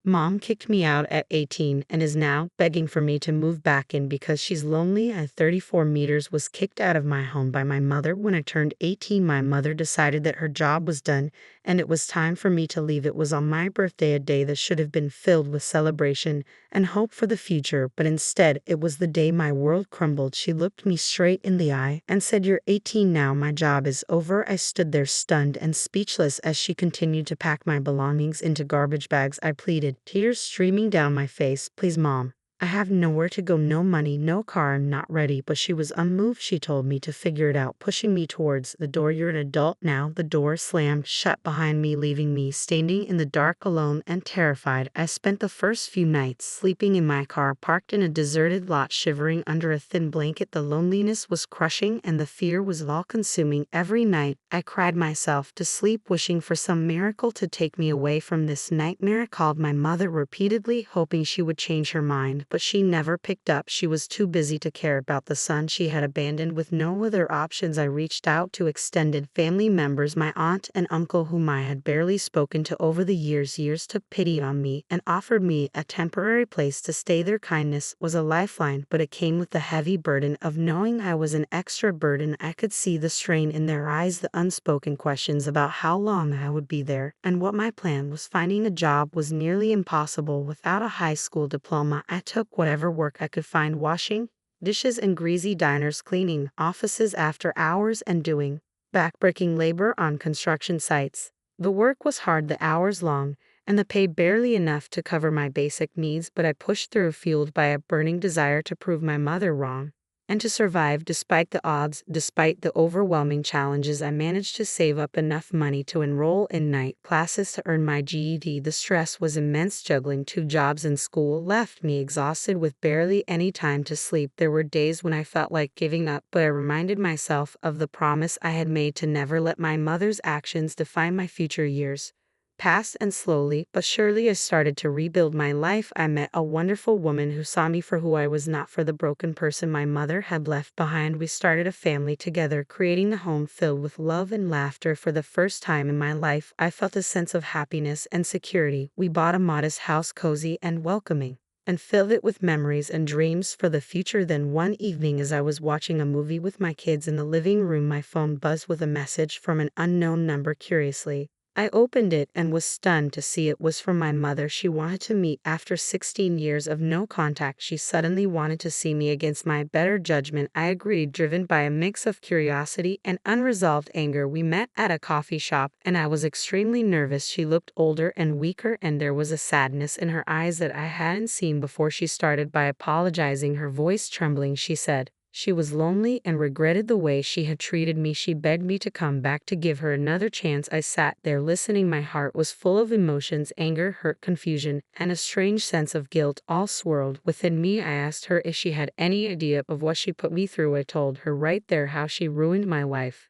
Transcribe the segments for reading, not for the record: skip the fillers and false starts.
Mom kicked me out at 18 and is now begging for me to move back in because she's lonely. At 34 meters was kicked out of my home by my mother. When I turned 18, my mother decided that her job was done and it was time for me to leave. It was on my birthday, a day that should have been filled with celebration and hope for the future, but instead it was the day my world crumbled. She looked me straight in the eye and said, "You're 18 now, my job is over." I stood there stunned and speechless as she continued to pack my belongings into garbage bags. I pleaded, tears streaming down my face, "Please, Mom. I have nowhere to go, no money, no car, I'm not ready." But she was unmoved. She told me to figure it out, pushing me towards the door. "You're an adult now." The door slammed shut behind me, leaving me standing in the dark alone and terrified. I spent the first few nights sleeping in my car, parked in a deserted lot, shivering under a thin blanket. The loneliness was crushing and the fear was all-consuming. Every night, I cried myself to sleep, wishing for some miracle to take me away from this nightmare. I called my mother repeatedly, hoping she would change her mind, but she never picked up. She was too busy to care about the son she had abandoned. With no other options, I reached out to extended family members. My aunt and uncle, whom I had barely spoken to over the years, took pity on me and offered me a temporary place to stay. Their kindness was a lifeline, but it came with the heavy burden of knowing I was an extra burden. I could see the strain in their eyes, the unspoken questions about how long I would be there and what my plan was. Finding a job was nearly impossible without a high school diploma. I took whatever work I could find, washing dishes in greasy diners, cleaning offices after hours, and doing backbreaking labor on construction sites. The work was hard, the hours long, and the pay barely enough to cover my basic needs, but I pushed through, fueled by a burning desire to prove my mother wrong and to survive despite the odds. Despite the overwhelming challenges, I managed to save up enough money to enroll in night classes to earn my GED. The stress was immense. Juggling 2 jobs and school left me exhausted with barely any time to sleep. There were days when I felt like giving up, but I reminded myself of the promise I had made to never let my mother's actions define my future. Years passed, and slowly but surely I started to rebuild my life. I met a wonderful woman who saw me for who I was, not for the broken person my mother had left behind. We started a family together, creating a home filled with love and laughter. For the first time in my life, I felt a sense of happiness and security. We bought a modest house, cozy and welcoming, and filled it with memories and dreams for the future. Then one evening, as I was watching a movie with my kids in the living room, my phone buzzed with a message from an unknown number. Curiously, I opened it and was stunned to see it was from my mother. She wanted to meet. After 16 years of no contact, she suddenly wanted to see me. Against my better judgment, I agreed, driven by a mix of curiosity and unresolved anger. We met at a coffee shop, and I was extremely nervous. She looked older and weaker, and there was a sadness in her eyes that I hadn't seen before. She started by apologizing, her voice trembling. She said she was lonely and regretted the way she had treated me. She begged me to come back, to give her another chance. I sat there listening. My heart was full of emotions, anger, hurt, confusion, and a strange sense of guilt all swirled within me. I asked her if she had any idea of what she put me through. I told her right there how she ruined my life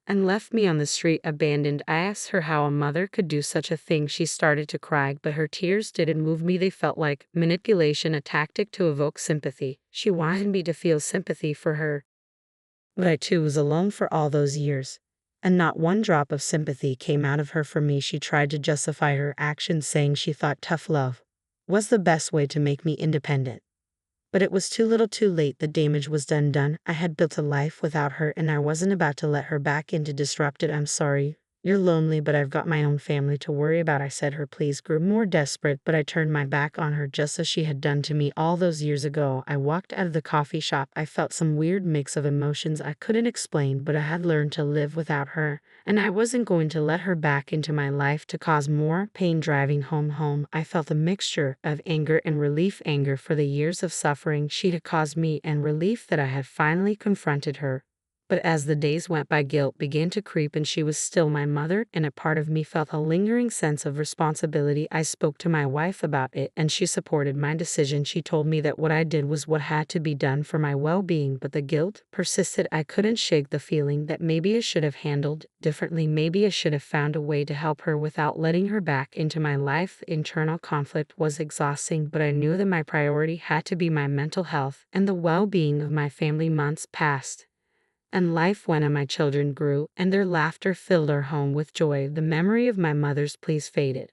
and left me on the street abandoned. I asked her how a mother could do such a thing. She started to cry, but her tears didn't move me. They felt like manipulation, a tactic to evoke sympathy. She wanted me to feel sympathy for her, but I too was alone for all those years, and not one drop of sympathy came out of her for me. She tried to justify her actions, saying she thought tough love was the best way to make me independent. But it was too little too late. The damage was done. I had built a life without her, and I wasn't about to let her back in to disrupt it. "I'm sorry you're lonely, but I've got my own family to worry about," I said. Her pleas grew more desperate, but I turned my back on her, just as she had done to me all those years ago. I walked out of the coffee shop. I felt some weird mix of emotions I couldn't explain, but I had learned to live without her, and I wasn't going to let her back into my life to cause more pain. Driving home, I felt a mixture of anger and relief. Anger for the years of suffering she had caused me, and relief that I had finally confronted her. But as the days went by, guilt began to creep, and she was still my mother, and a part of me felt a lingering sense of responsibility. I spoke to my wife about it, and she supported my decision. She told me that what I did was what had to be done for my well-being, but the guilt persisted. I couldn't shake the feeling that maybe I should have handled differently. Maybe I should have found a way to help her without letting her back into my life. The internal conflict was exhausting, but I knew that my priority had to be my mental health and the well-being of my family. Months passed, and life went on. My children grew, and their laughter filled our home with joy. The memory of my mother's pleas faded,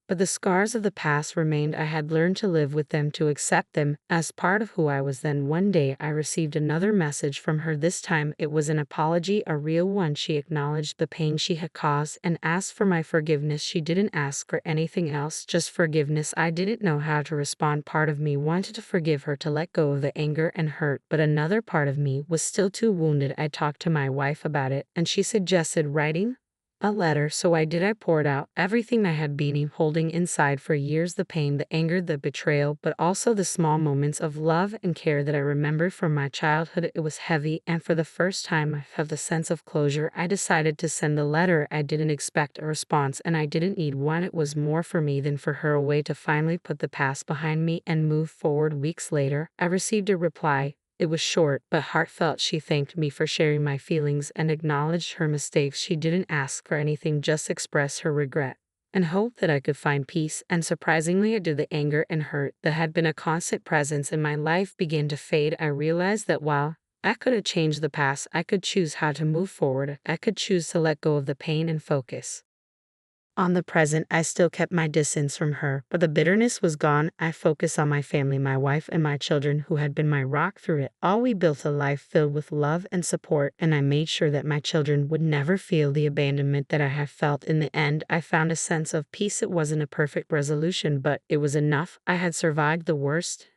But the scars of the past remained. I had learned to live with them, to accept them as part of who I was. Then one day I received another message from her. This time it was an apology, a real one. She acknowledged the pain she had caused and asked for my forgiveness. She didn't ask for anything else, just forgiveness. I didn't know how to respond. Part of me wanted to forgive her, to let go of the anger and hurt, but another part of me was still too wounded. I talked to my wife about it, and she suggested writing a letter. So I did. I poured out everything I had been holding inside for years, the pain, the anger, the betrayal, but also the small moments of love and care that I remembered from my childhood. It was heavy, and for the first time I felt a sense of closure. I decided to send the letter. I didn't expect a response, and I didn't need one. It was more for me than for her, a way to finally put the past behind me and move forward. Weeks later, I received a reply. It was short but heartfelt. She thanked me for sharing my feelings and acknowledged her mistakes. She didn't ask for anything, just expressed her regret and hoped that I could find peace. And surprisingly, I did. The anger and hurt that had been a constant presence in my life began to fade. I realized that while I couldn't change the past, I could choose how to move forward. I could choose to let go of the pain and focus on the present. I still kept my distance from her, but the bitterness was gone. I focused on my family, my wife and my children, who had been my rock through it all. We built a life filled with love and support, and I made sure that my children would never feel the abandonment that I have felt. In the end, I found a sense of peace. It wasn't a perfect resolution, but it was enough. I had survived the worst,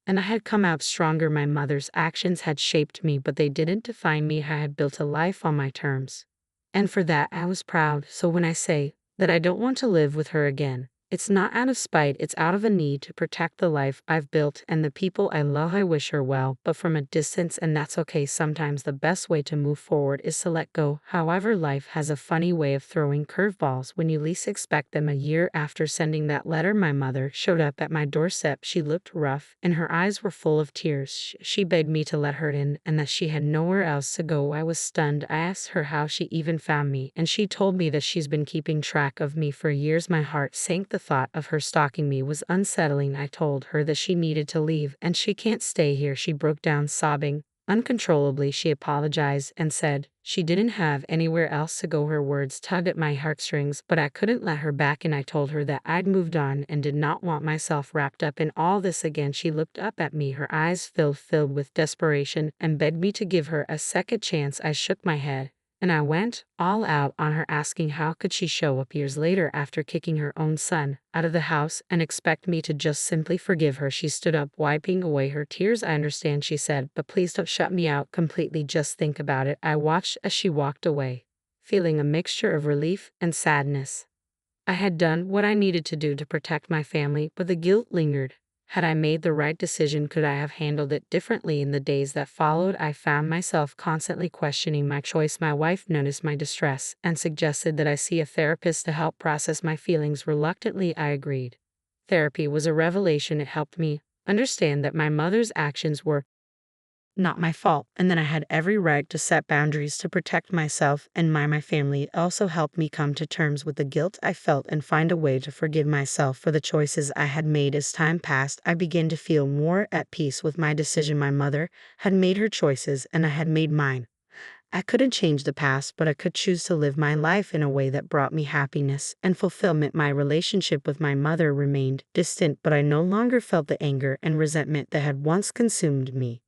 and I had come out stronger. My mother's actions had shaped me, but they didn't define me. I had built a life on my terms, and for that I was proud. So when I say that I don't want to live with her again, it's not out of spite, it's out of a need to protect the life I've built and the people I love. I wish her well, but from a distance, and that's okay. Sometimes the best way to move forward is to let go. However, life has a funny way of throwing curveballs when you least expect them. A year after sending that letter, my mother showed up at my doorstep. She looked rough, and her eyes were full of tears. She begged me to let her in and that she had nowhere else to go. I was stunned. I asked her how she even found me, and she told me that she's been keeping track of me for years. My heart sank. The thought of her stalking me was unsettling. I told her that she needed to leave, and she can't stay here. She broke down, sobbing uncontrollably. She apologized and said she didn't have anywhere else to go. Her words tugged at my heartstrings, but I couldn't let her back in. I told her that I'd moved on and did not want myself wrapped up in all this again. She looked up at me, her eyes filled with desperation, and begged me to give her a second chance. I shook my head, and I went all out on her, asking how could she show up years later after kicking her own son out of the house and expect me to just simply forgive her. She stood up, wiping away her tears. I understand, she said, but please don't shut me out completely. Just think about it. I watched as she walked away, feeling a mixture of relief and sadness. I had done what I needed to do to protect my family, but the guilt lingered. Had I made the right decision? Could I have handled it differently? In the days that followed, I found myself constantly questioning my choice. My wife noticed my distress and suggested that I see a therapist to help process my feelings. Reluctantly, I agreed. Therapy was a revelation. It helped me understand that my mother's actions were not my fault, and then I had every right to set boundaries to protect myself and my family. It also helped me come to terms with the guilt I felt and find a way to forgive myself for the choices I had made. As time passed, I began to feel more at peace with my decision. My mother had made her choices, and I had made mine. I couldn't change the past, but I could choose to live my life in a way that brought me happiness and fulfillment. My relationship with my mother remained distant, but I no longer felt the anger and resentment that had once consumed me.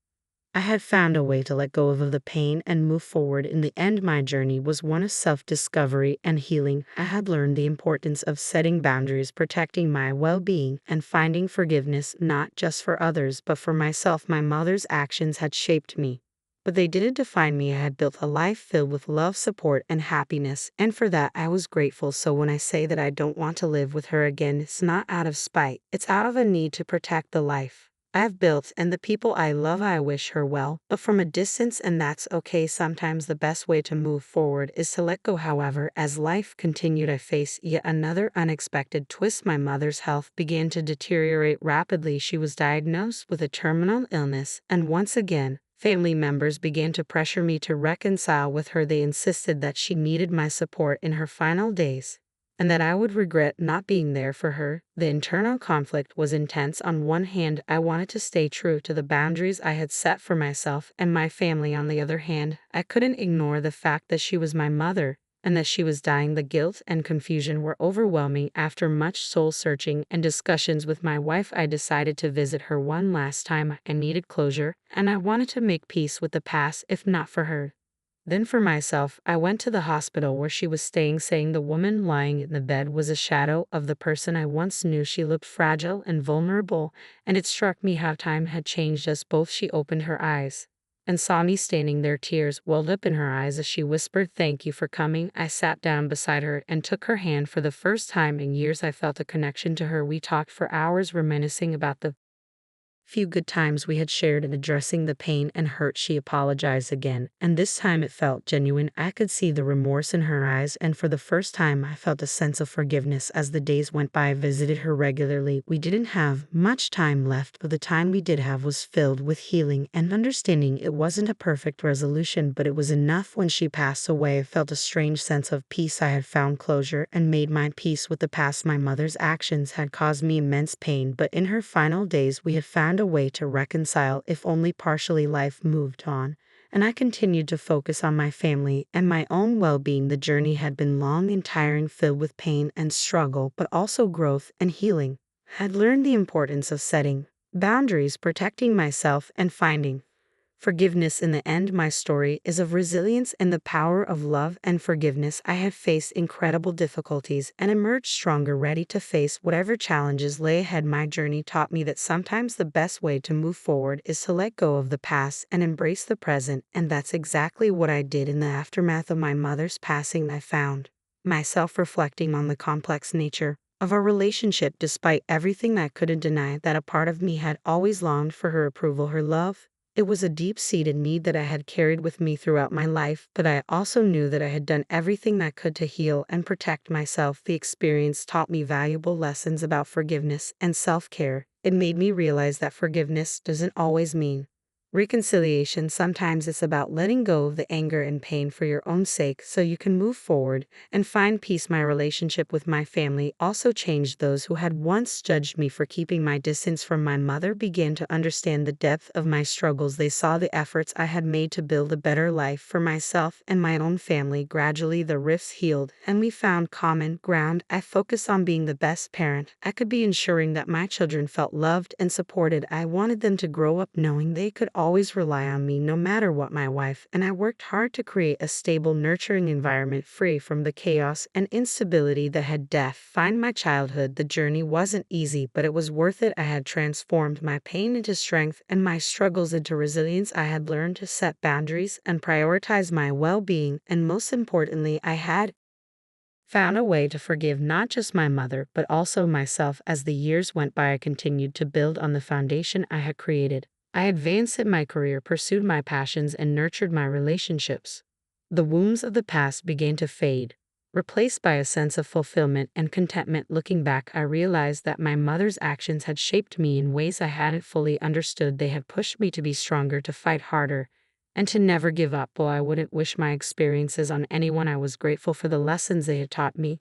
I had found a way to let go of the pain and move forward. In the end, my journey was one of self-discovery and healing. I had learned the importance of setting boundaries, protecting my well-being, and finding forgiveness, not just for others, but for myself. My mother's actions had shaped me, but they didn't define me. I had built a life filled with love, support, and happiness, and for that I was grateful. So when I say that I don't want to live with her again, it's not out of spite. It's out of a need to protect the life I've built and the people I love. I wish her well, but from a distance, and that's okay. Sometimes the best way to move forward is to let go. However, as life continued, I faced yet another unexpected twist. My mother's health began to deteriorate rapidly. She was diagnosed with a terminal illness, and once again, family members began to pressure me to reconcile with her. They insisted that she needed my support in her final days, and that I would regret not being there for her. The internal conflict was intense. On one hand, I wanted to stay true to the boundaries I had set for myself and my family. On the other hand, I couldn't ignore the fact that she was my mother, and that she was dying. The guilt and confusion were overwhelming. After much soul-searching and discussions with my wife, I decided to visit her one last time. I needed closure, and I wanted to make peace with the past, if not for her, then for myself. I went to the hospital where she was staying, saying the woman lying in the bed was a shadow of the person I once knew. She looked fragile and vulnerable, and it struck me how time had changed us both. She opened her eyes and saw me standing there. Tears welled up in her eyes as she whispered, "Thank you for coming." I sat down beside her and took her hand. For the first time in years, I felt a connection to her. We talked for hours, reminiscing about the few good times we had shared, and addressing the pain and hurt. She apologized again, and this time it felt genuine. I could see the remorse in her eyes, and for the first time I felt a sense of forgiveness. As the days went by, I visited her regularly. We didn't have much time left, but the time we did have was filled with healing and understanding. It wasn't a perfect resolution, but it was enough. When she passed away, I felt a strange sense of peace. I had found closure and made my peace with the past. My mother's actions had caused me immense pain, but in her final days we had found a way to reconcile, if only partially. Life moved on, and I continued to focus on my family and my own well-being. The journey had been long and tiring, filled with pain and struggle, but also growth and healing. I had learned the importance of setting boundaries, protecting myself, and finding forgiveness. In the end, my story is of resilience and the power of love and forgiveness. I have faced incredible difficulties and emerged stronger, ready to face whatever challenges lay ahead. My journey taught me that sometimes the best way to move forward is to let go of the past and embrace the present, and that's exactly what I did. In the aftermath of my mother's passing, I found myself reflecting on the complex nature of our relationship. Despite everything, I couldn't deny that a part of me had always longed for her approval, her love. It was a deep-seated need that I had carried with me throughout my life, but I also knew that I had done everything I could to heal and protect myself. The experience taught me valuable lessons about forgiveness and self-care. It made me realize that forgiveness doesn't always mean reconciliation. Sometimes it's about letting go of the anger and pain for your own sake, so you can move forward and find peace. My relationship with my family also changed. Those who had once judged me for keeping my distance from my mother began to understand the depth of my struggles. They saw the efforts I had made to build a better life for myself and my own family. Gradually, the rifts healed, and we found common ground. I focused on being the best parent I could be, ensuring that my children felt loved and supported. I wanted them to grow up knowing they could always rely on me no matter what. My wife and I worked hard to create a stable, nurturing environment free from the chaos and instability that had defined my childhood. The journey wasn't easy, but it was worth it. I had transformed my pain into strength and my struggles into resilience. I had learned to set boundaries and prioritize my well-being, and most importantly, I had found a way to forgive not just my mother, but also myself. As the years went by, I continued to build on the foundation I had created. I advanced in my career, pursued my passions, and nurtured my relationships. The wounds of the past began to fade, replaced by a sense of fulfillment and contentment. Looking back, I realized that my mother's actions had shaped me in ways I hadn't fully understood. They had pushed me to be stronger, to fight harder, and to never give up. While I wouldn't wish my experiences on anyone, I was grateful for the lessons they had taught me.